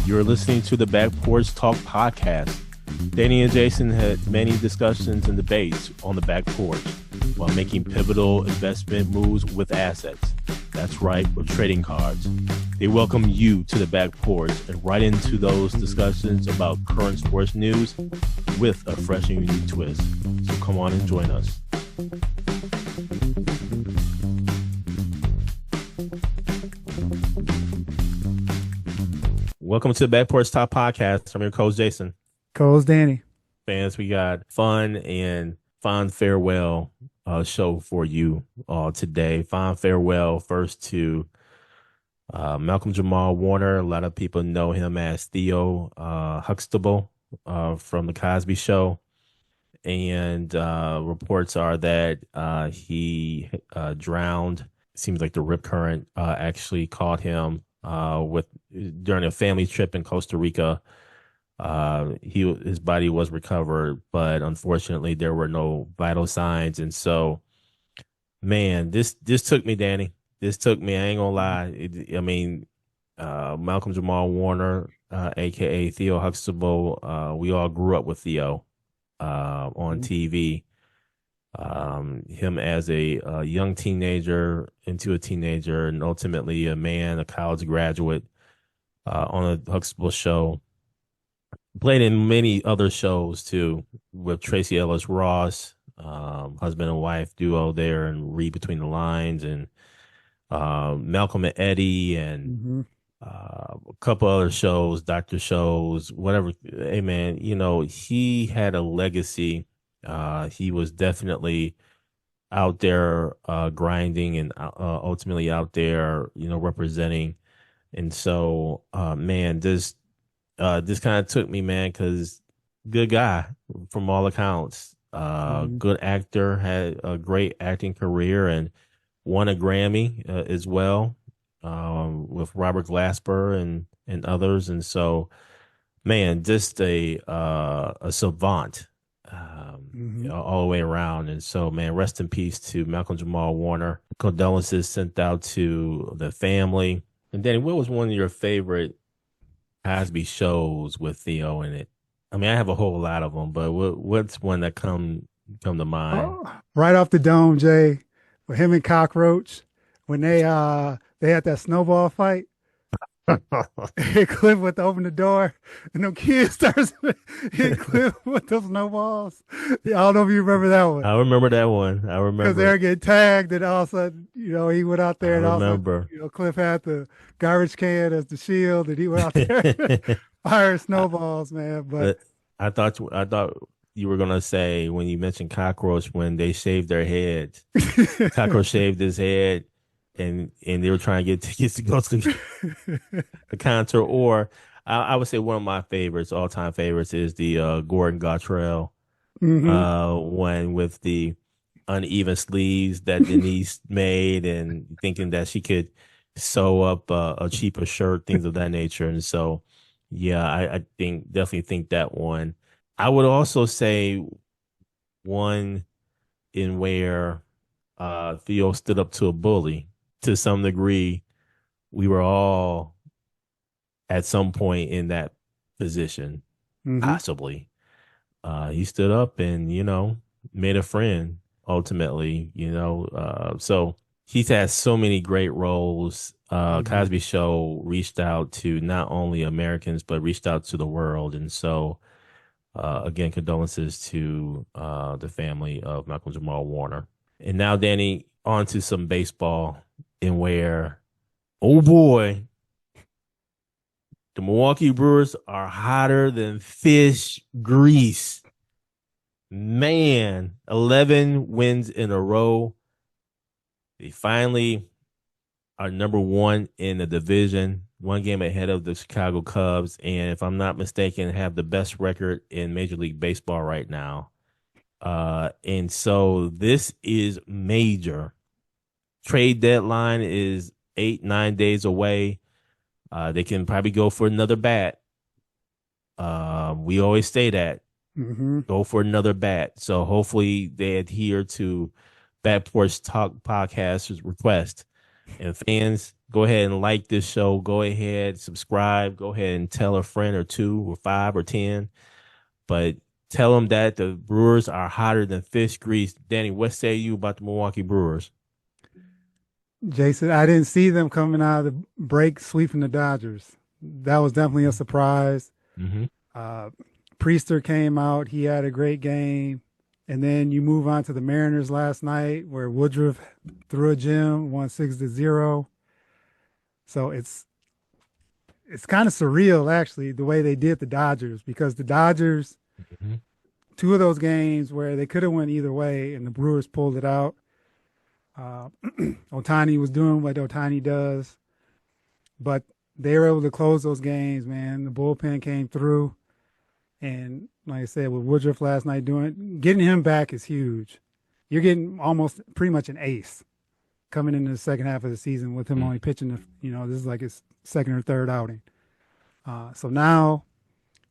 You're listening to the Back Porch Talk podcast. Danny and Jason had many discussions and debates on the back porch while making pivotal investment moves with assets. That's right, with trading cards. They welcome you to the back porch and right into those discussions about current sports news with a fresh and unique twist. So come on and join us. Welcome to the Back Porch Talk podcast. I'm your coach, Jason. Coach Danny. Fans, we got fun and fond farewell show for you all today. Fond farewell first to Malcolm-Jamal Warner. A lot of people know him as Theo Huxtable from the Cosby Show. And reports are that he drowned. Seems like the rip current actually caught him during a family trip in Costa Rica. His body was recovered, but unfortunately there were no vital signs. And so, man, this took me, Danny. This took me. I ain't gonna lie. Malcolm-Jamal Warner, aka Theo Huxtable. We all grew up with Theo on TV. Him as a young teenager into a teenager, and ultimately a man, a college graduate, on a Huxtable show. Played in many other shows too, with Tracy Ellis Ross, husband and wife duo there, and Read Between the Lines, and Malcolm and Eddie, and a couple other shows, doctor shows, whatever. Hey man, he had a legacy. He was definitely out there grinding and ultimately out there, representing. And so, man, this kind of took me, man, because good guy from all accounts. Good actor, had a great acting career, and won a Grammy as well with Robert Glasper and others. And so, man, just a savant. All the way around. And so, man, rest in peace to Malcolm-Jamal Warner. Condolences sent out to the family. And Danny, what was one of your favorite Cosby shows with Theo in it? I mean, I have a whole lot of them, but what's one that come to mind? Right off the dome, Jay, with him and Cockroach, when they had that snowball fight. Hit Cliff with open the door, and them kids starts hit Cliff with those snowballs. I don't know if you remember that one. I remember that one. Because they were getting tagged, and all of a sudden, he went out there, and also, Cliff had the garbage can as the shield, and he went out there firing snowballs, man. But I thought you were gonna say, when you mentioned Cockroach, when they shaved their heads, Cockroach shaved his head. And they were trying to get tickets to go to the concert. Or I would say one of my favorites, all-time favorites, is the Gordon Gartrell one with the uneven sleeves that Denise made, and thinking that she could sew up a cheaper shirt, things of that nature. And so, yeah, I definitely think that one. I would also say one in where Theo stood up to a bully. To some degree, we were all at some point in that position, possibly. He stood up and, made a friend ultimately, so he's had so many great roles. Cosby Show reached out to not only Americans, but reached out to the world. And so, again, condolences to the family of Malcolm-Jamal Warner. And now, Danny, on to some baseball. And where, oh boy, the Milwaukee Brewers are hotter than fish grease. Man, 11 wins in a row. They finally are number one in the division, one game ahead of the Chicago Cubs. And if I'm not mistaken, have the best record in Major League Baseball right now. And so this is major. Trade deadline is 8-9 days away. They can probably go for another bat. We always say that. Go for another bat. So hopefully they adhere to Back Porch Talk Podcast's request And fans, go ahead and like this show. Go ahead, subscribe. Go ahead and tell a friend or two or five or 10. But tell them that the Brewers are hotter than fish grease. Danny, what say you about the Milwaukee Brewers? Jason, I didn't see them coming out of the break sweeping the Dodgers. That was definitely a surprise. Mm-hmm. Uh, Priester came out. He had a great game. And then you move on to the Mariners last night where Woodruff threw a gem, won 6-0. So it's kind of surreal, actually, the way they did the Dodgers, because the Dodgers, Mm-hmm. two of those games where they could have went either way, and the Brewers pulled it out. Ohtani was doing what Ohtani does, but they were able to close those games, man. The bullpen came through. And like I said, with Woodruff last night getting him back is huge. You're getting almost pretty much an ace coming into the second half of the season with him only pitching, this is like his second or third outing. So now,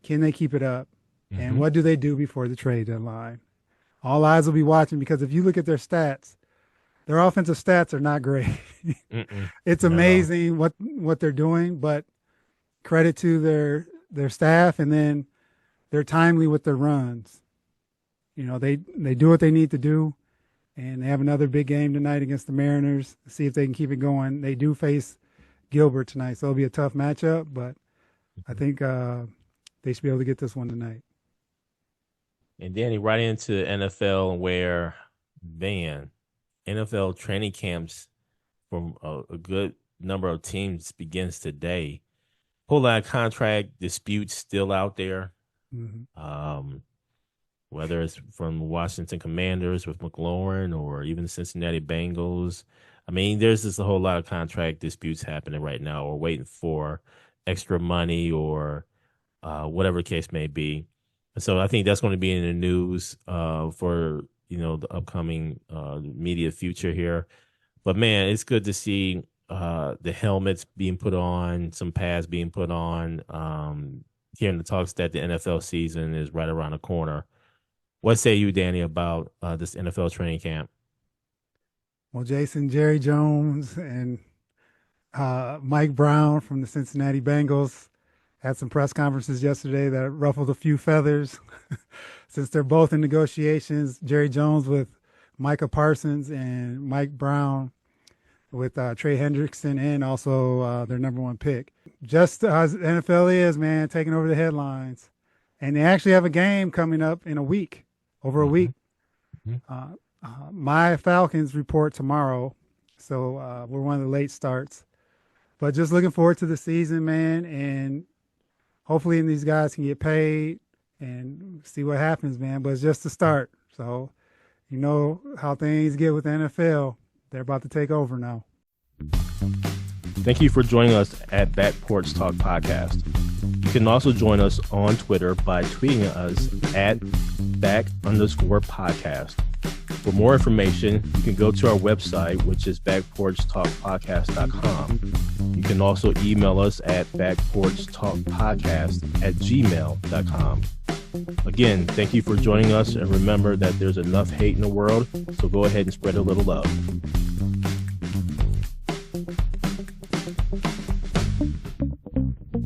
can they keep it up? Mm-hmm. And what do they do before the trade deadline? All eyes will be watching, because if you look at their stats, their offensive stats are not great. It's amazing what they're doing, but credit to their staff, and then they're timely with their runs. They do what they need to do, and they have another big game tonight against the Mariners. See if they can keep it going. They do face Gilbert tonight, so it'll be a tough matchup, but I think they should be able to get this one tonight. And Danny, right into NFL, where, man, NFL training camps from a good number of teams begins today. Whole lot of contract disputes still out there. Mm-hmm. Whether it's from Washington Commanders with McLaurin or even Cincinnati Bengals. I mean, there's just a whole lot of contract disputes happening right now, or waiting for extra money, or whatever the case may be. So I think that's going to be in the news for the upcoming media future here. But man, it's good to see the helmets being put on, some pads being put on. Hearing the talks that the NFL season is right around the corner. What say you, Danny, about this NFL training camp? Well, Jason, Jerry Jones and Mike Brown from the Cincinnati Bengals had some press conferences yesterday that ruffled a few feathers since they're both in negotiations. Jerry Jones with Micah Parsons and Mike Brown with Trey Hendrickson, and also their number one pick. Just as NFL is, man, taking over the headlines. And they actually have a game coming up in a week, over a week. Mm-hmm. My Falcons report tomorrow, so we're one of the late starts. But just looking forward to the season, man, and hopefully these guys can get paid and see what happens, man. But it's just the start. So you know how things get with the NFL. They're about to take over now. Thank you for joining us at Back Porch Talk Podcast. You can also join us on Twitter by tweeting us at @back_podcast. For more information, you can go to our website, which is backporchtalkpodcast.com. You can also email us at backporchtalkpodcast@gmail.com. Again, thank you for joining us, and remember that there's enough hate in the world, so go ahead and spread a little love.